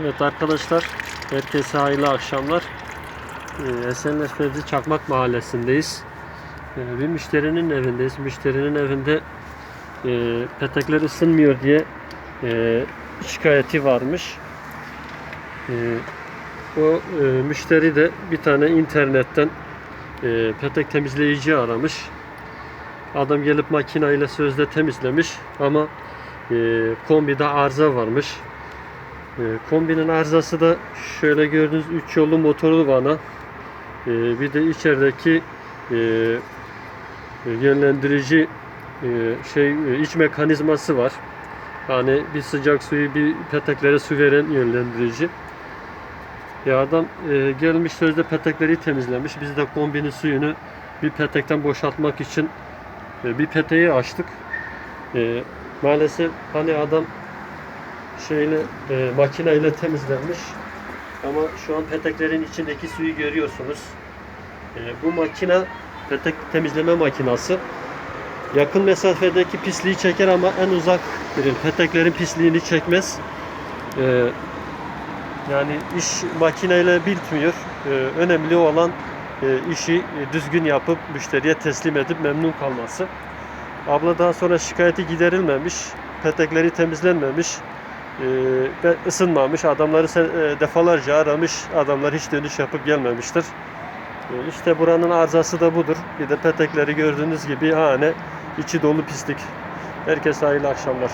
Evet arkadaşlar, herkese hayırlı akşamlar. Esenler Fevzi Çakmak Mahallesi'ndeyiz. Bir müşterinin evindeyiz. Müşterinin evinde petekler ısınmıyor diye şikayeti varmış. O müşteri de bir tane internetten petek temizleyici aramış. Adam gelip makineyle sözde temizlemiş ama kombide arıza varmış. Kombinin arızası da şöyle gördüğünüz 3 yollu motorlu vana, bir de içerideki yönlendirici iç mekanizması var. Yani bir sıcak suyu bir peteklere su veren yönlendirici. Ya adam gelmiş sözde petekleri temizlemiş. Biz de kombinin suyunu bir petekten boşaltmak için bir peteği açtık. Maalesef hani adam makineyle temizlenmiş ama şu an peteklerin içindeki suyu görüyorsunuz. Bu makine petek temizleme makinası. Yakın mesafedeki pisliği çeker ama en uzak peteklerin pisliğini çekmez. Yani iş makineyle bitmiyor. Önemli olan işi düzgün yapıp müşteriye teslim edip memnun kalması. Abla daha sonra şikayeti giderilmemiş, petekleri temizlenmemiş ve ısınmamış. Adamları defalarca aramış, adamlar hiç dönüş yapıp gelmemiştir. İşte buranın arızası da budur. Bir de petekleri gördüğünüz gibi içi dolu pislik. Herkese hayırlı akşamlar.